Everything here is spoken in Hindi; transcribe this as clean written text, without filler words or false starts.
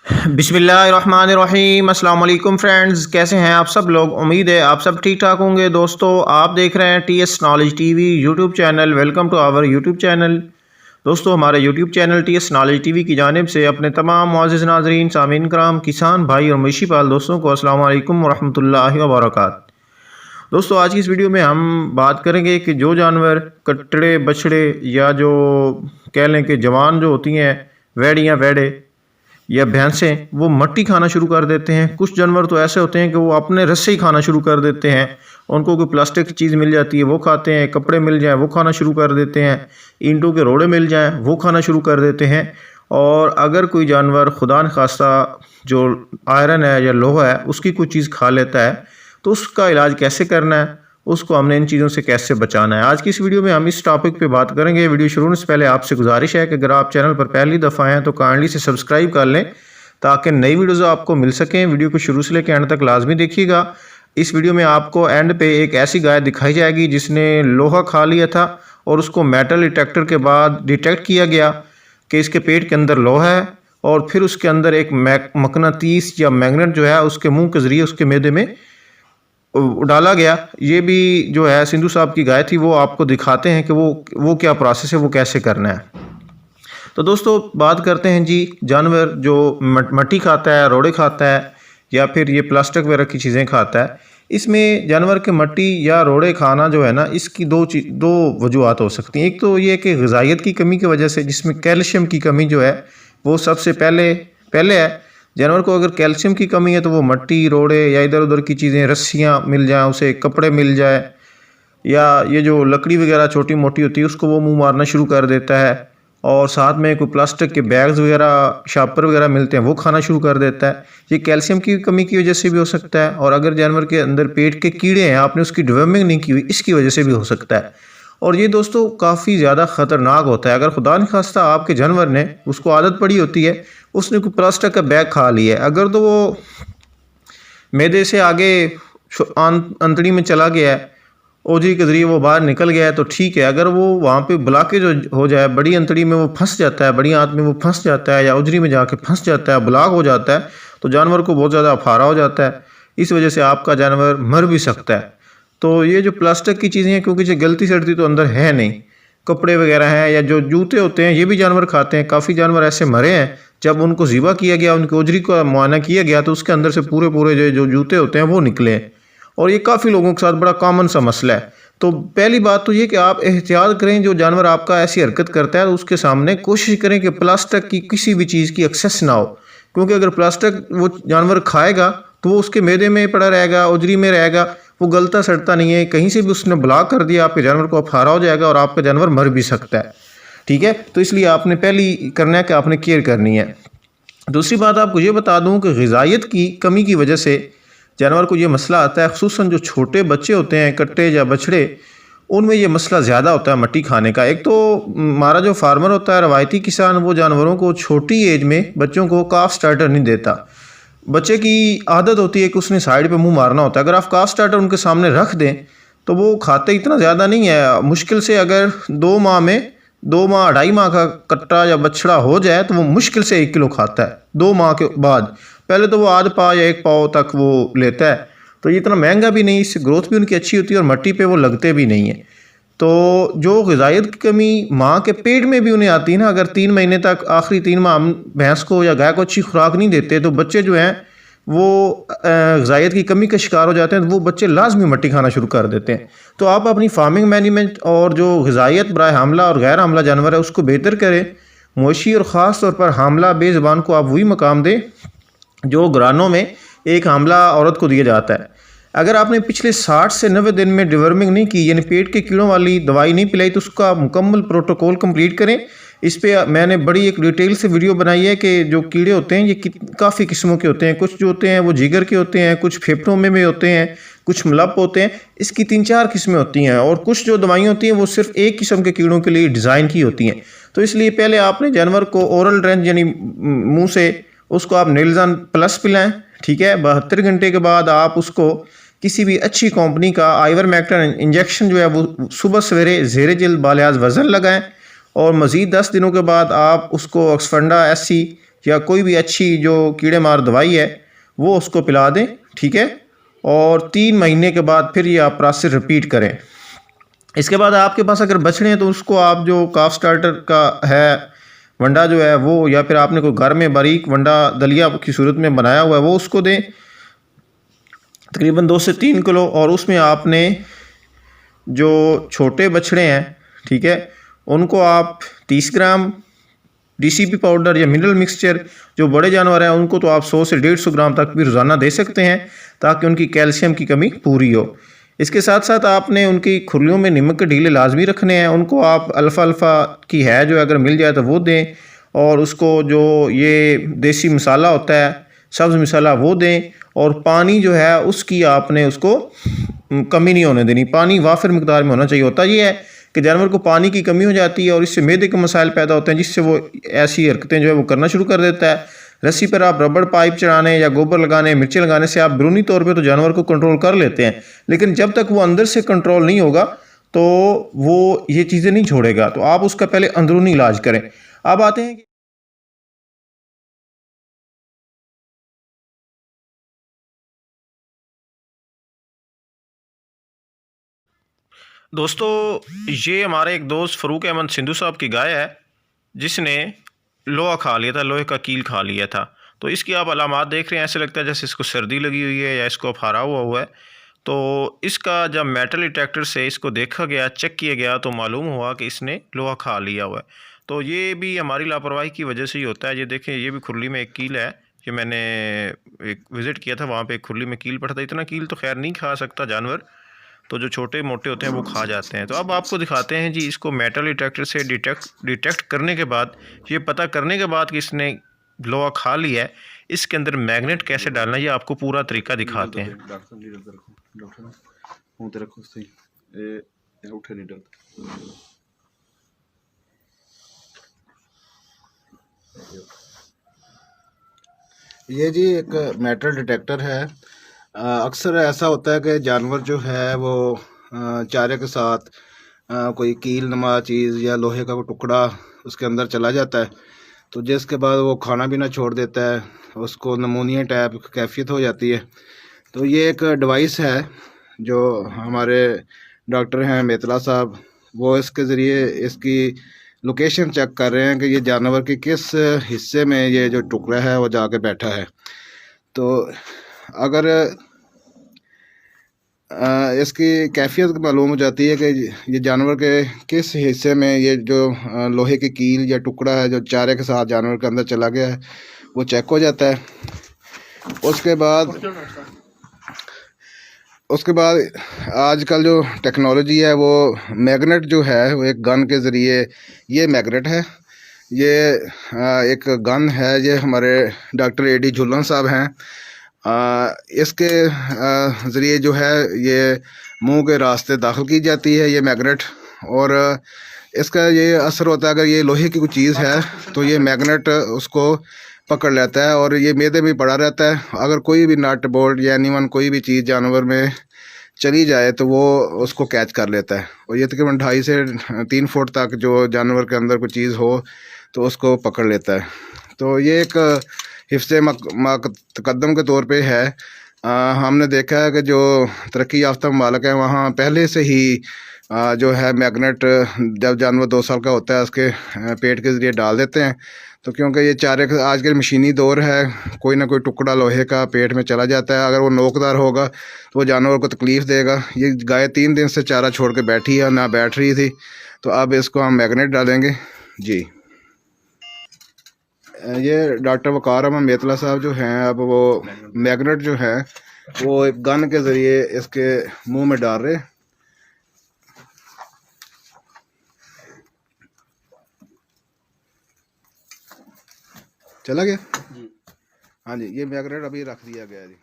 बिस्मिल्लाहिर्रहमानिर्रहीम। अस्सलाम वालेकुम फ्रेंड्स, कैसे हैं आप सब लोग। उम्मीद है आप सब ठीक ठाक होंगे। दोस्तों, आप देख रहे हैं TS knowledge TV YouTube channel. Welcome to our YouTube channel. दोस्तों, हमारे YouTube channel TS knowledge TV की जानिब से अपने तमाम मुअज़्ज़िज़ नाज़रीन, सामीन कराम, किसान भाई और मवेशी पाल दोस्तों को अस्सलाम वालेकुम वरहमतुल्लाहि वबरकातुहू। दोस्तों, आज की इस वीडियो में हम बात करेंगे कि जो जानवर कटड़े बछड़े या जो कह लें कि जवान जो होती हैं वैड़ियाँ वैड़े या भैंसें, वो मट्टी खाना शुरू कर देते हैं। कुछ जानवर तो ऐसे होते हैं कि वो अपने रस्से ही खाना शुरू कर देते हैं। उनको कोई प्लास्टिक की चीज़ मिल जाती है वो खाते हैं, कपड़े मिल जाएँ वो खाना शुरू कर देते हैं, ईंटों के रोड़े मिल जाएँ वो खाना शुरू कर देते हैं। और अगर कोई जानवर खुदा न खास्ता जो आयरन है या लोहा है उसकी कोई चीज़ खा लेता है तो उसका इलाज कैसे करना है, उसको हमने इन चीज़ों से कैसे बचाना है। आज की इस वीडियो में हम इस टॉपिक पे बात करेंगे। वीडियो शुरू होने से पहले आपसे गुजारिश है कि अगर आप चैनल पर पहली दफ़ा आएँ तो काइंडली से सब्सक्राइब कर लें ताकि नई वीडियोज़ आपको मिल सकें। वीडियो को शुरू से लेकर एंड तक लाजमी देखिएगा। इस वीडियो में आपको एंड पे एक ऐसी गाय दिखाई जाएगी जिसने लोहा खा लिया था और उसको मेटल डिटेक्टर के बाद डिटेक्ट किया गया कि इसके पेट के अंदर लोहा है, और फिर उसके अंदर एक मकनातीस या मैग्नेट जो है उसके मुंह के ज़रिए उसके मैदे में डाला गया। ये भी जो है सिंधु साहब की गाय थी, वो आपको दिखाते हैं कि वो क्या प्रोसेस है, वो कैसे करना है। तो दोस्तों, बात करते हैं जी जानवर जो मट्टी खाता है, रोड़े खाता है या फिर ये प्लास्टिक वगैरह की चीज़ें खाता है। इसमें जानवर के मट्टी या रोड़े खाना जो है ना, इसकी दो वजूहत हो सकती हैं। एक तो ये कि ग़िज़ाइयत की कमी की वजह से, जिसमें कैल्शियम की कमी जो है वो सबसे पहले है। जानवर को अगर कैल्शियम की कमी है तो वो मट्टी रोड़े या इधर उधर की चीज़ें, रस्सियाँ मिल जाएँ उसे, कपड़े मिल जाए, या ये जो लकड़ी वगैरह छोटी मोटी होती है उसको वो मुंह मारना शुरू कर देता है। और साथ में कोई प्लास्टिक के बैग्स वगैरह, शापर वगैरह मिलते हैं वो खाना शुरू कर देता है। ये कैल्शियम की कमी की वजह से भी हो सकता है। और अगर जानवर के अंदर पेट के कीड़े हैं, आपने उसकी डिवर्मिंग नहीं की हुई, इसकी वजह से भी हो सकता है। और ये दोस्तों काफ़ी ज़्यादा ख़तरनाक होता है। अगर खुदा न खास्ता आपके जानवर ने, उसको आदत पड़ी होती है, उसने कोई प्लास्टिक का बैग खा लिया है, अगर तो वो मैदे से आगे अंतड़ी में चला गया है, ओजरी के ज़रिए वो बाहर निकल गया है तो ठीक है। अगर वो वहाँ पे ब्लॉकेज हो जाए, बड़ी अंतड़ी में वो फंस जाता है, बड़ी आंत में वो फंस जाता है या ओजरी में जाके फंस जाता है, ब्लॉक हो जाता है, तो जानवर को बहुत ज़्यादा अफारा हो जाता है। इस वजह से आपका जानवर मर भी सकता है। तो ये जो प्लास्टिक की चीज़ें हैं, क्योंकि जो गलती सड़ती तो अंदर है नहीं, कपड़े वगैरह हैं या जो जूते होते हैं, ये भी जानवर खाते हैं। काफ़ी जानवर ऐसे मरे हैं, जब उनको ज़िबा किया गया, उनकी ओजरी का मुआयना किया गया तो उसके अंदर से पूरे जो जूते होते हैं वो निकले हैं। और ये काफ़ी लोगों के साथ बड़ा कॉमन सा मसला है। तो पहली बात तो ये कि आप एहतियात करें, जो जानवर आपका ऐसी हरकत करता है तो उसके सामने कोशिश करें कि प्लास्टिक की किसी भी चीज़ की एक्सेस ना हो। क्योंकि अगर प्लास्टिक वो जानवर खाएगा तो वो उसके मैदे में पड़ा रहेगा, ओजरी में रहेगा, वो गलता सड़ता नहीं है। कहीं से भी उसने ब्लॉक कर दिया, आपके जानवर को अफारा हो जाएगा और आपका जानवर मर भी सकता है। ठीक है, तो इसलिए आपने पहली करना है कि आपने केयर करनी है। दूसरी बात आपको ये बता दूं कि ग़िज़ाइयत की कमी की वजह से जानवर को ये मसला आता है। ख़ुसूसन जो छोटे बच्चे होते हैं, कट्टे या बछड़े, उनमें ये मसला ज़्यादा होता है मट्टी खाने का। एक तो हमारा जो फार्मर होता है, रवायती किसान, वो जानवरों को छोटी एज में बच्चों को काफ स्टार्टर नहीं देता। बच्चे की आदत होती है कि उसने साइड पे मुंह मारना होता है। अगर आप काफ स्टार्टर उनके सामने रख दें तो वो खाते इतना ज़्यादा नहीं है। मुश्किल से अगर 2 माह में 2 माह 2.5 माह का कट्टा या बछड़ा हो जाए तो वो मुश्किल से 1 किलो खाता है 2 माह के बाद। पहले तो वो आध पाव या 1 पाव तक वो लेता है। तो ये इतना महंगा भी नहीं, इससे ग्रोथ भी उनकी अच्छी होती है और मट्टी पे वो लगते भी नहीं है। तो जो ग़िज़ाइयत की कमी माँ के पेट में भी उन्हें आती है ना, अगर 3 महीने तक, आखिरी 3 माह हम भैंस को या गाय को अच्छी खुराक नहीं देते तो बच्चे जो हैं वो ग़िज़ाइयत की कमी का शिकार हो जाते हैं। तो वो बच्चे लाजमी मट्टी खाना शुरू कर देते हैं। तो आप अपनी फार्मिंग मैनेजमेंट और जो ग़िज़ाइयत बराए हामला और गैर हामला जानवर है उसको बेहतर करें। मवेशी और ख़ास तौर पर हामला बेज़बान को आप वही मकाम दें जो घरानों में एक हामला औरत को दिया जाता है। अगर आपने पिछले 60 से 90 दिन में डिवर्मिंग नहीं की, यानी पेट के कीड़ों वाली दवाई नहीं पिलाई, तो उसका मुकम्मल प्रोटोकॉल कंप्लीट करें। इस पे मैंने बड़ी एक डिटेल से वीडियो बनाई है कि जो कीड़े होते हैं ये काफ़ी किस्मों के होते हैं। कुछ जो होते हैं वो जिगर के होते हैं, कुछ फेफड़ों में भी होते हैं, कुछ मलप होते हैं। इसकी 3-4 किस्में होती हैं। और कुछ जो दवाइयाँ होती हैं वो सिर्फ एक किस्म के कीड़ों के लिए डिज़ाइन की होती हैं। तो इसलिए पहले आपने जानवर को ओरल ड्रेंच यानी मुँह से उसको आप नेल्ज़ान प्लस पिलाएँ। ठीक है, 72 घंटे के बाद आप उसको किसी भी अच्छी कंपनी का आइवरमेक्टिन इंजेक्शन जो है वो सुबह सवेरे ज़ेरे जिल्द बालियाज़ वज़न लगाएं। और मज़ीद 10 दिनों के बाद आप उसको ऑक्सफेंडा SC या कोई भी अच्छी जो कीड़े मार दवाई है वो उसको पिला दें, ठीक है। और 3 महीने के बाद फिर ये आप प्रोसेस रिपीट करें। इसके बाद आपके पास अगर बछड़े हैं तो उसको आप जो काफ स्टार्टर का है वंडा जो है वो, या फिर आपने कोई घर में बारीक वंडा दलिया की सूरत में बनाया हुआ है वो उसको दें, तकरीबन 2 से 3 किलो। और उसमें आपने जो छोटे बछड़े हैं, ठीक है, उनको आप 30 ग्राम डीसीपी पाउडर या मिनरल मिक्सचर, जो बड़े जानवर हैं उनको तो आप 100 से 150 ग्राम तक भी रोज़ाना दे सकते हैं ताकि उनकी कैल्शियम की कमी पूरी हो। इसके साथ साथ आपने उनकी खुरलियों में नमक के ढीले लाजमी रखने हैं। उनको आप अल्फ़ा अल्फ़ा की है जो अगर मिल जाए तो वो दें, और उसको जो ये देसी मसाला होता है सब्ज़ मसाला वो दें। और पानी जो है उसकी आपने उसको कमी नहीं होने देनी, पानी वाफिर मिकदार में होना चाहिए। होता ये है कि जानवर को पानी की कमी हो जाती है और इससे मैदे के मसाइल पैदा होते हैं, जिससे वो ऐसी हरकतें जो है वो करना शुरू कर देता है। रस्सी पर आप रबड़ पाइप चढ़ाने या गोबर लगाने, मिर्ची लगाने से आप बैरूनी तौर पे तो जानवर को कंट्रोल कर लेते हैं, लेकिन जब तक वो अंदर से कंट्रोल नहीं होगा तो वो ये चीज़ें नहीं छोड़ेगा। तो आप उसका पहले अंदरूनी इलाज करें। अब आते हैं दोस्तों, ये हमारे एक दोस्त फ़रूक अहमद सिंधु साहब की गाय है जिसने लोहा खा लिया था, लोहे का कील खा लिया था। तो इसकी आप अलामात देख रहे हैं, ऐसे लगता है जैसे इसको सर्दी लगी हुई है या इसको फारा हुआ है। तो इसका जब मेटल डिटेक्टर से इसको देखा गया, चेक किया गया, तो मालूम हुआ कि इसने लोहा खा लिया हुआ है। तो ये भी हमारी लापरवाही की वजह से ही होता है। ये देखें, ये भी खुरली में एक कील है। ये मैंने एक विज़िट किया था, वहाँ पे एक खुरली में कील पड़ा था। इतना कील तो खैर नहीं खा सकता जानवर, तो जो छोटे मोटे होते हैं वो खा जाते हैं। तो अब आपको दिखाते हैं जी, इसको मेटल डिटेक्टर से डिटेक्ट करने के बाद, ये पता करने के बाद कि इसने लोहा खा लिया है, इसके अंदर मैग्नेट कैसे डालना है ये आपको पूरा तरीका दिखाते हैं। ये जी एक मेटल डिटेक्टर है। अक्सर ऐसा होता है कि जानवर जो है वो चारे के साथ कोई कील नुमा चीज़ या लोहे का कोई टुकड़ा उसके अंदर चला जाता है, तो जिसके बाद वो खाना पीना छोड़ देता है, उसको नमूनिया टाइप कैफियत हो जाती है। तो ये एक डिवाइस है जो हमारे डॉक्टर हैं मेतला साहब, वो इसके ज़रिए इसकी लोकेशन चेक कर रहे हैं कि ये जानवर के किस हिस्से में ये जो टुकड़ा है वो जाके बैठा है। तो अगर इसकी कैफियत मालूम हो जाती है कि ये जानवर के किस हिस्से में ये जो लोहे की कील या टुकड़ा है जो चारे के साथ जानवर के अंदर चला गया है, वो चेक हो जाता है। उसके बाद आजकल जो टेक्नोलॉजी है वो मैग्नेट जो है वो एक गन के ज़रिए, ये मैग्नेट है, ये एक गन है, ये हमारे डॉक्टर एडी झुल्लन साहब हैं। इसके ज़रिए जो है ये मुंह के रास्ते दाखिल की जाती है ये मैग्नेट, और इसका ये असर होता है अगर ये लोहे की कोई चीज़ है तो ये मैग्नेट उसको पकड़ लेता है और ये मैदे में पड़ा रहता है। अगर कोई भी नट बोल्ट या एनीवन कोई भी चीज़ जानवर में चली जाए तो वो उसको कैच कर लेता है, और ये तकरीबन 2.5 से 3 फुट तक जो जानवर के अंदर कोई चीज़ हो तो उसको पकड़ लेता है। तो ये एक हिफ्ज़े तकद्दम के तौर पे है। हमने देखा है कि जो तरक्की याफ्ता ममालिक हैं वहाँ पहले से ही जो है मैग्नेट जब जानवर 2 साल का होता है उसके पेट के ज़रिए डाल देते हैं। तो क्योंकि ये चारे का आजकल मशीनी दौर है, कोई ना कोई टुकड़ा लोहे का पेट में चला जाता है, अगर वो नोकदार होगा तो वो जानवर को तकलीफ़ देगा। ये गाय 3 दिन से चारा छोड़ के बैठी है, ना बैठ रही थी, तो अब इसको हम मैग्नेट डालेंगे जी। ये डॉक्टर वकार अहमद मेतला साहब जो हैं, अब वो मैग्नेट जो है वो एक गन के ज़रिए इसके मुंह में डाल रहे। चला गया जी। हाँ जी, ये मैग्नेट अभी रख दिया गया जी।